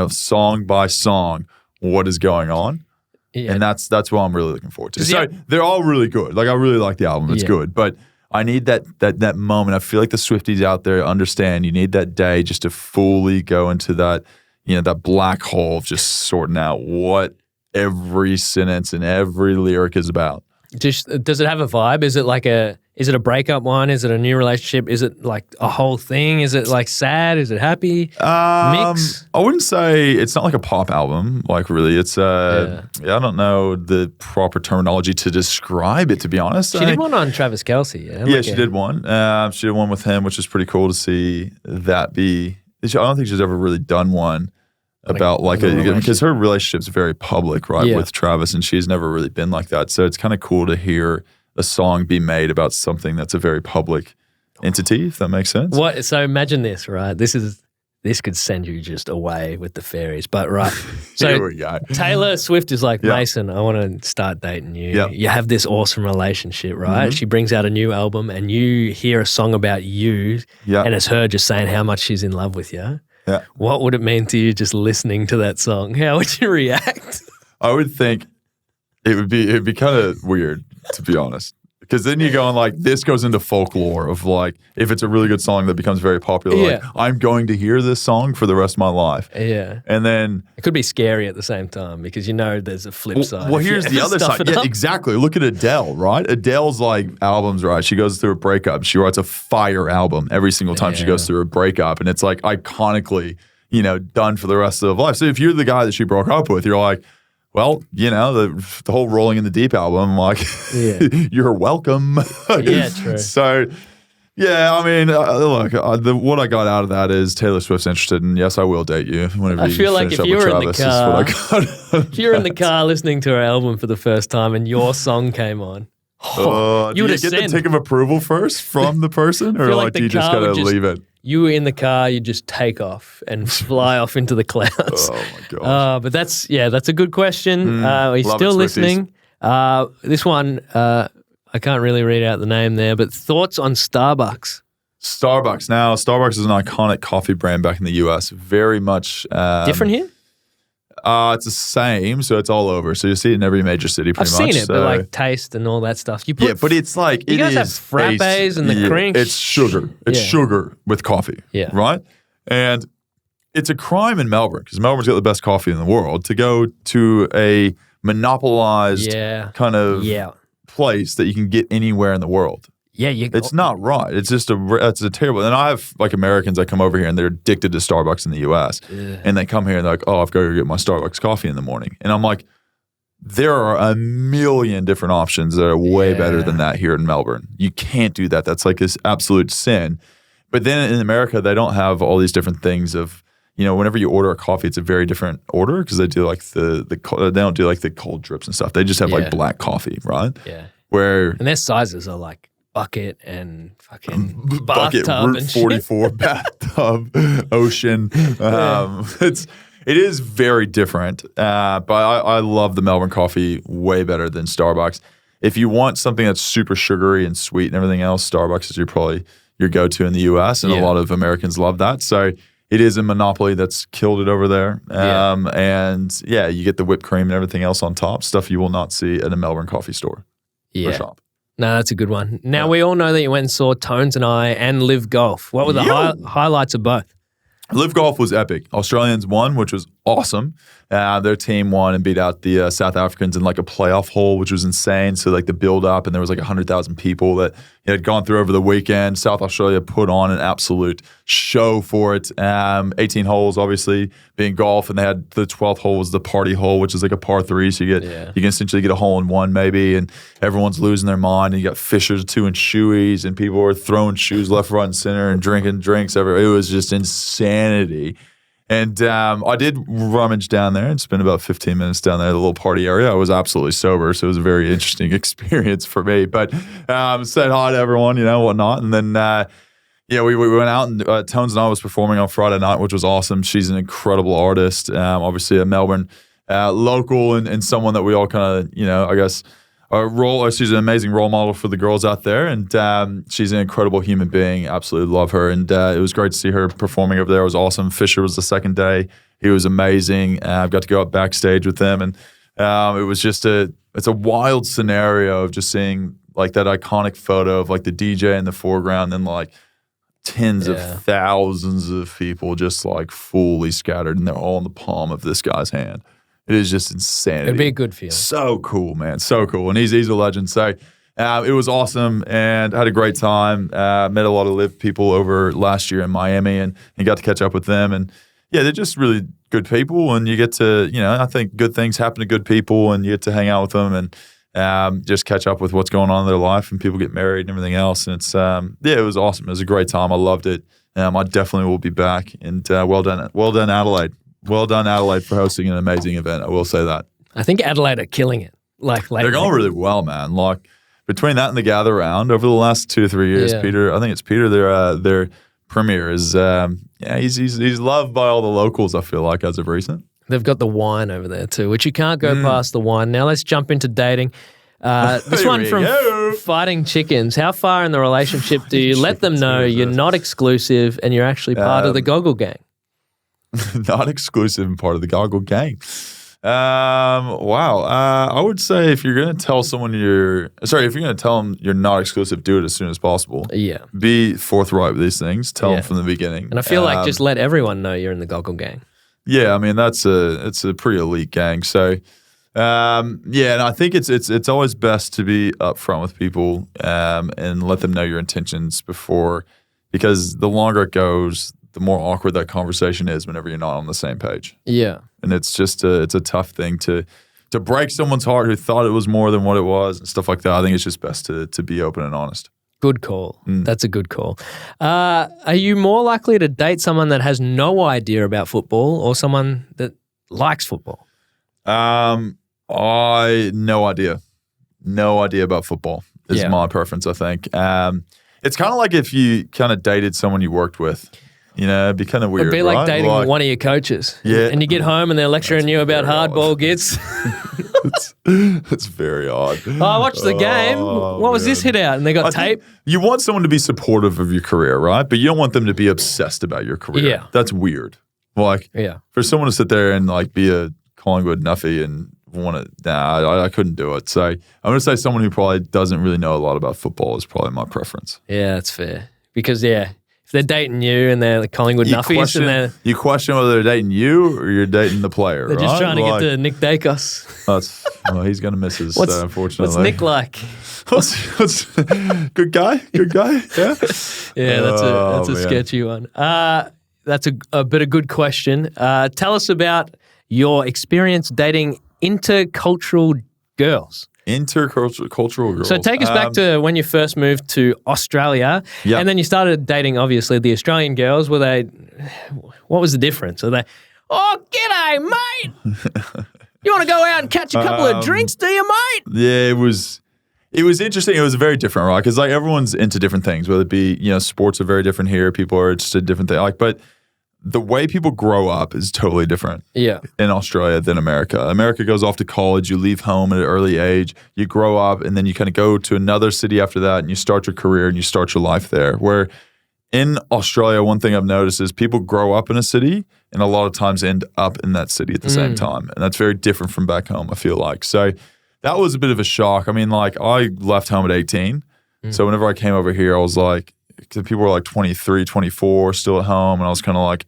Speaker 1: song by song, what is going on.
Speaker 2: Yeah.
Speaker 1: And that's what I'm really looking forward to.
Speaker 2: Does
Speaker 1: So
Speaker 2: the-
Speaker 1: they're all really good. Like I really like the album. It's
Speaker 2: Yeah.
Speaker 1: good. But I need that moment. I feel like the Swifties out there understand you need that day just to fully go into that, that black hole of just sorting out what every sentence and every lyric is about.
Speaker 2: Just does it have a vibe? Is it a breakup one? Is it a new relationship? Is it like a whole thing? Is it like sad? Is it happy? Mix?
Speaker 1: I wouldn't say it's not like a pop album. Like really, it's I don't know the proper terminology to describe it. To be honest,
Speaker 2: She did one on Travis Kelce.
Speaker 1: Yeah, she did one. She did one with him, which is pretty cool to see that be. I don't think she's ever really done one about because her relationship's very public, right, with Travis, and she's never really been like that. So it's kind of cool to hear a song be made about something that's a very public entity, if that makes sense.
Speaker 2: What? So imagine this, right? This could send you just away with the fairies, but right. So
Speaker 1: Here we go.
Speaker 2: Taylor Swift is like,
Speaker 1: Yeah.
Speaker 2: Mason, I want to start dating you.
Speaker 1: Yeah.
Speaker 2: You have this awesome relationship, right? She brings out a new album and you hear a song about you
Speaker 1: Yeah.
Speaker 2: and it's her just saying how much she's in love with you.
Speaker 1: Yeah.
Speaker 2: What would it mean to you just listening to that song? How would you react?
Speaker 1: I would think it'd be kind of weird, to be honest. Because then you go and like, this goes into folklore of like, if it's a really good song that becomes very popular, like,
Speaker 2: Yeah.
Speaker 1: I'm going to hear this song for the rest of my life.
Speaker 2: Yeah.
Speaker 1: And then,
Speaker 2: It could be scary at the same time because there's a flip side.
Speaker 1: well,
Speaker 2: if you
Speaker 1: here's the other
Speaker 2: stuff
Speaker 1: side.
Speaker 2: it
Speaker 1: Yeah,
Speaker 2: up.
Speaker 1: exactly. Look at Adele, right? Adele's like albums, right? She goes through a breakup. She writes a fire album every single time she goes through a breakup. And it's like iconically, done for the rest of life. So if you're the guy that she broke up with, you're like, well, the whole Rolling in the Deep album, like, you're welcome.
Speaker 2: Yeah, true.
Speaker 1: So, yeah, I mean, look, what I got out of that is Taylor Swift's interested in, yes, I will date you whenever
Speaker 2: I feel
Speaker 1: you
Speaker 2: like
Speaker 1: finish
Speaker 2: if
Speaker 1: up
Speaker 2: you
Speaker 1: with
Speaker 2: were in the
Speaker 1: Travis, is what I got.
Speaker 2: If you're in the car listening to her album for the first time and your song came on,
Speaker 1: Do
Speaker 2: you would
Speaker 1: you get the
Speaker 2: ascend.
Speaker 1: tick of approval first from the person, or
Speaker 2: feel
Speaker 1: like,
Speaker 2: like
Speaker 1: do
Speaker 2: the
Speaker 1: you just
Speaker 2: car
Speaker 1: gotta
Speaker 2: would just-
Speaker 1: leave it?
Speaker 2: you were in the car, you just take off and fly off into the clouds.
Speaker 1: Oh my gosh.
Speaker 2: But that's a good question. Are you
Speaker 1: love
Speaker 2: still
Speaker 1: it, Swifties.
Speaker 2: listening? This one, I can't really read out the name there, but thoughts on Starbucks?
Speaker 1: Starbucks. Now, Starbucks is an iconic coffee brand back in the U.S. Very much
Speaker 2: Different here?
Speaker 1: It's the same, so it's all over. So you see it in every major city,
Speaker 2: I've
Speaker 1: pretty much.
Speaker 2: seen it, but like taste and all that stuff. You put
Speaker 1: yeah, but it's like
Speaker 2: you
Speaker 1: it
Speaker 2: guys have
Speaker 1: is
Speaker 2: frappes and the cream.
Speaker 1: It's sugar. It's
Speaker 2: Yeah.
Speaker 1: sugar with coffee.
Speaker 2: Yeah.
Speaker 1: right. And it's a crime in Melbourne because Melbourne's got the best coffee in the world to go to a monopolized kind of place that you can get anywhere in the world.
Speaker 2: Yeah,
Speaker 1: It's not right. It's just it's a terrible. And I have like Americans that come over here and they're addicted to Starbucks in the U.S. And they come here and they're like, oh, I've got to go get my Starbucks coffee in the morning. And I'm like, there are a million different options that are way better than that here in Melbourne. You can't do that. That's like this absolute sin. But then in America, they don't have all these different things of, whenever you order a coffee, it's a very different order because they do like they don't do like the cold drips and stuff. They just have like black coffee, right?
Speaker 2: Yeah.
Speaker 1: And
Speaker 2: their sizes are like bucket and fucking
Speaker 1: bucket,
Speaker 2: bathtub
Speaker 1: Route
Speaker 2: and
Speaker 1: 44 bathtub, ocean. It is very different, but I love the Melbourne coffee way better than Starbucks. If you want something that's super sugary and sweet and everything else, Starbucks is probably your go-to in the US, and a lot of Americans love that. So it is a monopoly that's killed it over there. And you get the whipped cream and everything else on top, stuff you will not see at a Melbourne coffee store or shop.
Speaker 2: No, that's a good one. Now, we all know that you went and saw Tones and I and Live Golf. What were the highlights of both?
Speaker 1: Live Golf was epic. Australians won, which was awesome. Their team won and beat out the South Africans in like a playoff hole, which was insane. So like the build up, and there was like 100,000 people that had gone through over the weekend. South Australia put on an absolute show for it. 18 holes, obviously, being golf, and they had the 12th hole was the party hole, which is like a par 3. So you can essentially get a hole in one maybe, and everyone's losing their mind. And you got Fishers 2 and shoeies, and people were throwing shoes left, right, and center, and drinking drinks. It was just insanity. And I did rummage down there and spend about 15 minutes down there at the little party area. I was absolutely sober, so it was a very interesting experience for me. But said hi to everyone, whatnot. And then, we went out, and Tones and I was performing on Friday night, which was awesome. She's an incredible artist, obviously a Melbourne local and someone that we all kind of, I guess, she's an amazing role model for the girls out there, and she's an incredible human being. Absolutely love her, and it was great to see her performing over there. It was awesome. Fisher was the second day. He was amazing. I've got to go up backstage with them, and it was just it's a wild scenario of just seeing like that iconic photo of like the DJ in the foreground, and like tens of thousands of people just like fully scattered, and they're all in the palm of this guy's hand. It is just insanity.
Speaker 2: It'd be a good feeling.
Speaker 1: So cool, man. So cool. And he's a legend. So it was awesome, and I had a great time. Met a lot of Live people over last year in Miami, and got to catch up with them. And they're just really good people, and you get to, I think good things happen to good people, and you get to hang out with them and just catch up with what's going on in their life, and people get married and everything else. And it's, it was awesome. It was a great time. I loved it. I definitely will be back. And well done, Adelaide. Well done, Adelaide, for hosting an amazing event. I will say that.
Speaker 2: I think Adelaide are killing it.
Speaker 1: They're going really well, man. Like between that and the Gather Round over the last 2 or 3 years, Peter. I think it's Peter. Their premier is he's loved by all the locals. I feel like as of recent.
Speaker 2: They've got the wine over there too, which you can't go past the wine. Now let's jump into dating. This one from Fighting Chickens. How far in the relationship do you let them know you're not exclusive and you're actually part of the Goggle Gang?
Speaker 1: Not exclusive and part of the Goggle Gang. Wow. I would say if you're going to tell someone if you're going to tell them you're not exclusive, do it as soon as possible. Yeah. Be forthright with these things. Tell them from the beginning.
Speaker 2: And I feel like just let everyone know you're in the Goggle Gang.
Speaker 1: Yeah, I mean it's a pretty elite gang. So and I think it's always best to be upfront with people and let them know your intentions before, because the longer it goes, the more awkward that conversation is whenever you're not on the same page. Yeah. And it's just it's a tough thing to break someone's heart who thought it was more than what it was and stuff like that. I think it's just best to be open and honest.
Speaker 2: Good call. That's a good call. Are you more likely to date someone that has no idea about football or someone that likes football? No idea. No idea about football is my preference, I think. It's kind of like if you kind of dated someone you worked with. It'd be kind of weird. It'd be like dating one of your coaches. Yeah. And you get home and they're lecturing you about hardball gits.
Speaker 1: It's very odd.
Speaker 2: Oh, I watched the game. What was this hit out? And they got tape.
Speaker 1: You want someone to be supportive of your career, right? But you don't want them to be obsessed about your career. Yeah. That's weird. Like, for someone to sit there and like be a Collingwood nuffy and I couldn't do it. So I'm going to say someone who probably doesn't really know a lot about football is probably my preference.
Speaker 2: Yeah, that's fair. Because, if they're dating you and they're the Collingwood nuffies,
Speaker 1: you question whether they're dating you or you're dating the player.
Speaker 2: They're just trying to get to Nick Dacos.
Speaker 1: He's going to miss us, unfortunately.
Speaker 2: What's Nick like?
Speaker 1: What's good guy? Good guy? Yeah.
Speaker 2: Yeah, that's a sketchy one. That's a bit of good question. Tell us about your experience dating intercultural girls.
Speaker 1: Intercultural girls.
Speaker 2: So take us back to when you first moved to Australia, and then you started dating, obviously, the Australian girls. What was the difference? Are they, oh, g'day, mate. You want to go out and catch a couple of drinks, do you, mate?
Speaker 1: Yeah, it was interesting. It was very different, right? Because like everyone's into different things, whether it be, sports are very different here. People are interested in different things. But the way people grow up is totally different in Australia than America. America goes off to college, you leave home at an early age, you grow up, and then you kind of go to another city after that, and you start your career and you start your life there. Where in Australia, one thing I've noticed is people grow up in a city and a lot of times end up in that city at the same time. And that's very different from back home, I feel like. So that was a bit of a shock. I mean, like I left home at 18. So whenever I came over here, I was like, people were like 23, 24, still at home. And I was kind of like,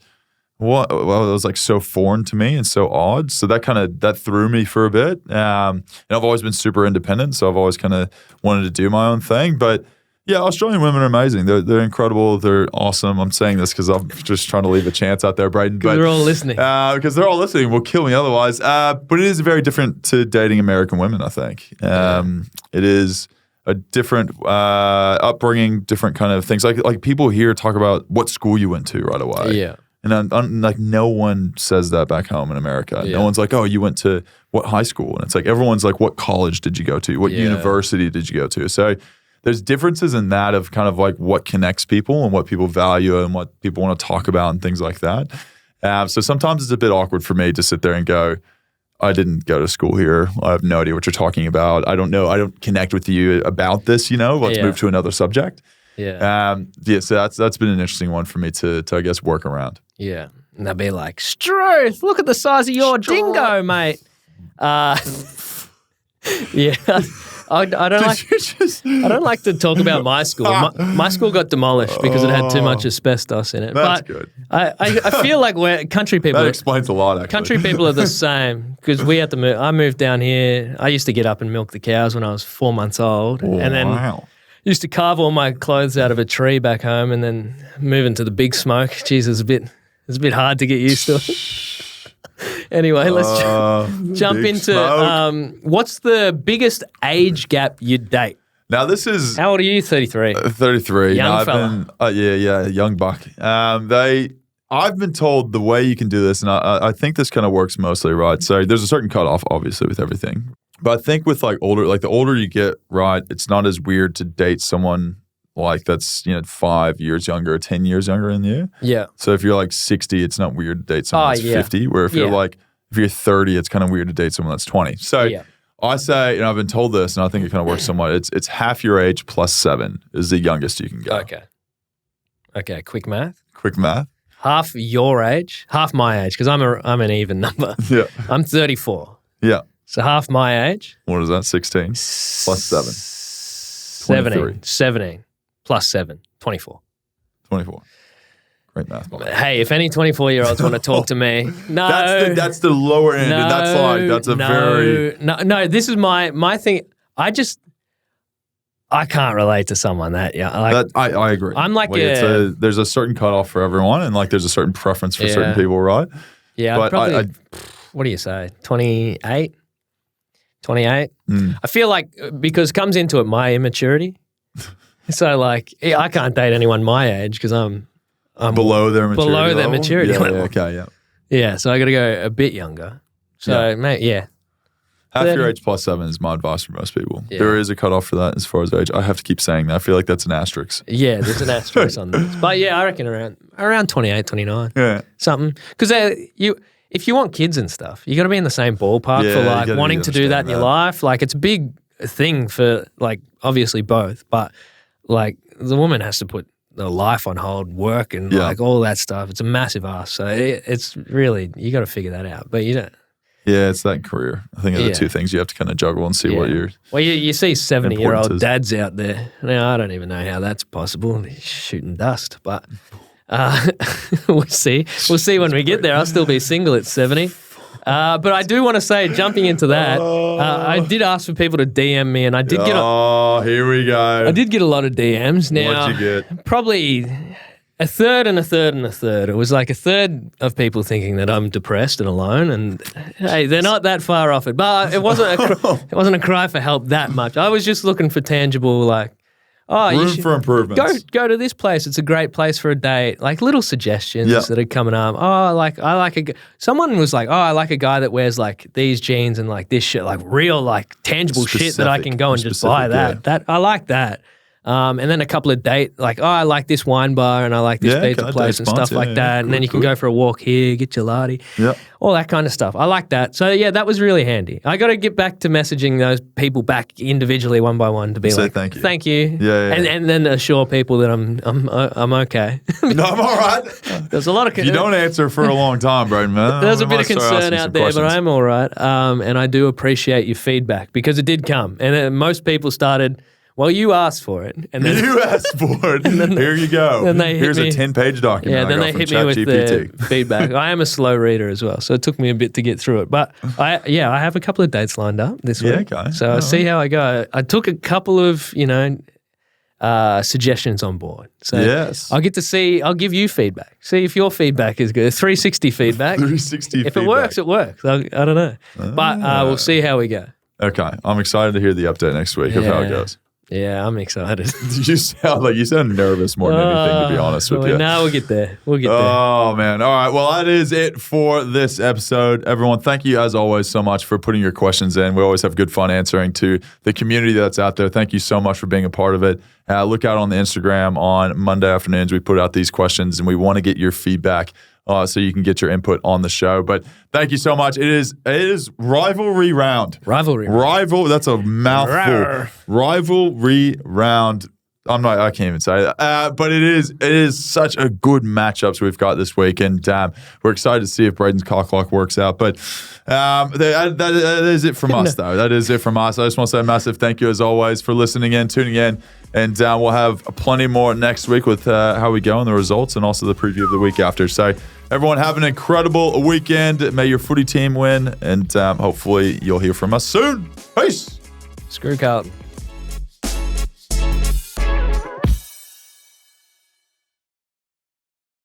Speaker 1: what? Well, it was like so foreign to me and so odd. So that threw me for a bit. And I've always been super independent. So I've always kind of wanted to do my own thing. But yeah, Australian women are amazing. They're incredible. They're awesome. I'm saying this because I'm just trying to leave a chance out there, Brayden.
Speaker 2: But they're all listening.
Speaker 1: Because they're all listening. Will kill me otherwise. But it is very different to dating American women, I think. It is a different upbringing, different kind of things. Like people here talk about what school you went to right away.
Speaker 2: Yeah.
Speaker 1: And like no one says that back home in America. Yeah. No one's like, oh, you went to what high school? And it's like everyone's like, what college did you go to? What university did you go to? So there's differences in that of kind of like what connects people and what people value and what people want to talk about and things like that. So sometimes it's a bit awkward for me to sit there and go, I didn't go to school here. I have no idea what you're talking about. I don't know. I don't connect with you about this, Let's move to another subject.
Speaker 2: Yeah.
Speaker 1: So that's been an interesting one for me to I guess work around.
Speaker 2: Yeah. And they'll be like, Struth, look at the size of your dingo, mate. Yeah. I don't like to talk about my school. My school got demolished because it had too much asbestos in it.
Speaker 1: That's good.
Speaker 2: I feel like we're country people.
Speaker 1: That explains a lot, actually.
Speaker 2: Country people are the same because we had to move. I moved down here. I used to get up and milk the cows when I was 4 months old. And then used to carve all my clothes out of a tree back home and then move into the big smoke. Jeez, it's a bit hard to get used to it. Anyway, let's jump into what's the biggest age gap you'd date?
Speaker 1: Now this is...
Speaker 2: How old are you? 33?
Speaker 1: 33.
Speaker 2: Young fella.
Speaker 1: Young buck. I've been told the way you can do this, and I think this kind of works mostly, right? So there's a certain cutoff, obviously, with everything. But I think with the older you get, right, it's not as weird to date someone like that's 5 years younger, 10 years younger than you.
Speaker 2: Yeah.
Speaker 1: So if you're like 60, it's not weird to date someone that's 50. Where if you're 30, it's kind of weird to date someone that's 20. So I say, I've been told this, and I think it kind of works somewhat. It's half your age plus 7 is the youngest you can go.
Speaker 2: Okay. Quick math. Half your age, half my age, because I'm an even number. Yeah. I'm 34.
Speaker 1: Yeah.
Speaker 2: So half my age.
Speaker 1: What is that? 16 plus 7.
Speaker 2: 17 plus 7. 24.
Speaker 1: 24. Great math.
Speaker 2: Hey, if any 24-year-olds want to talk to me, no.
Speaker 1: That's the lower end.
Speaker 2: No,
Speaker 1: and that's a very...
Speaker 2: No, this is my thing. I can't relate to someone that
Speaker 1: I agree.
Speaker 2: I'm like
Speaker 1: there's a certain cutoff for everyone, and like there's a certain preference for certain people, right?
Speaker 2: Yeah, but probably, what do you say, 28? 28? I feel like, because comes into it my immaturity. So like, I can't date anyone my age because I'm
Speaker 1: below their maturity.
Speaker 2: Below their maturity level.
Speaker 1: Okay.
Speaker 2: Yeah, so I got to go a bit younger. So, mate,
Speaker 1: half your age plus 7 is my advice for most people. Yeah. There is a cutoff for that as far as age. I have to keep saying that. I feel like that's an asterisk.
Speaker 2: Yeah, there's an asterisk on this. But yeah, I reckon around 28, 29.
Speaker 1: Yeah.
Speaker 2: Something. Because if you want kids and stuff, you got to be in the same ballpark for like wanting to do that in your life. Like it's a big thing for like obviously both, but like the woman has to put the life on hold, work and like all that stuff. It's a massive ask. So it's really, you got to figure that out. But you don't.
Speaker 1: Yeah, it's that career. I think are the two things you have to kind of juggle and see what you're...
Speaker 2: Well, you see 70-year-old dads out there. Now, I don't even know how that's possible. They're shooting dust, but we'll see. We'll see when we get there. I'll still be single at 70. But I do want to say, jumping into that, I did ask for people to DM me, and I did get...
Speaker 1: here we go.
Speaker 2: I did get a lot of DMs. Now,
Speaker 1: what'd you get?
Speaker 2: Probably a third and a third and a third. It was like a third of people thinking that I'm depressed and alone, and hey, they're not that far off it. But it wasn't a cry for help that much. I was just looking for tangible, like,
Speaker 1: room for improvements.
Speaker 2: Go to this place. It's a great place for a date. Like little suggestions that are coming up. Someone was like, I like a guy that wears like these jeans and like this shit, like real, like tangible shit that I can go and just buy that.
Speaker 1: Yeah.
Speaker 2: That I like that. And then a couple of I like this wine bar and I like this pizza place and stuff like that. And then you can go for a walk here, get your latte, all that kind of stuff. I like that. So yeah, that was really handy. I got to get back to messaging those people back individually, one by one, to be like, thank you,
Speaker 1: yeah.
Speaker 2: And then assure people that I'm okay.
Speaker 1: No, I'm all right.
Speaker 2: There's a lot of
Speaker 1: you don't answer for a long time, Brayden, man.
Speaker 2: There's a bit of concern out there, but I'm all right. And I do appreciate your feedback because it did come, and then most people started. Well, you asked for it. And then,
Speaker 1: you asked for it. Here you go. Here's a 10-page document.
Speaker 2: Yeah, then they hit me with the feedback. I am a slow reader as well, so it took me a bit to get through it. But I have a couple of dates lined up this week.
Speaker 1: Okay.
Speaker 2: So I'll see how I go. I took a couple of, suggestions on board. So
Speaker 1: yes.
Speaker 2: I'll give you feedback. See if your feedback is good. 360 feedback.
Speaker 1: 360
Speaker 2: If it works, it works. I don't know. But we'll see how we go.
Speaker 1: Okay. I'm excited to hear the update next week of how it goes.
Speaker 2: Yeah, I'm excited.
Speaker 1: You sound nervous more than anything, to be honest with you.
Speaker 2: No, we'll get there.
Speaker 1: Oh, man. All right. Well, that is it for this episode. Everyone, thank you, as always, so much for putting your questions in. We always have good fun answering to the community that's out there. Thank you so much for being a part of it. Look out on the Instagram on Monday afternoons. We put out these questions, and we want to get your feedback so you can get your input on the show. But thank you so much. It is rivalry round. That's a mouthful.
Speaker 2: Rawr.
Speaker 1: Rivalry round. I can't even say that. But it is such a good matchups we've got this week, and we're excited to see if Brayden's cock lock works out. But that is it from us, though. That is it from us. I just want to say a massive thank you, as always, for listening in, tuning in, and we'll have plenty more next week with how we go and the results, and also the preview of the week after. So everyone have an incredible weekend. May your footy team win, and hopefully you'll hear from us soon. Peace.
Speaker 2: Screw Carlton.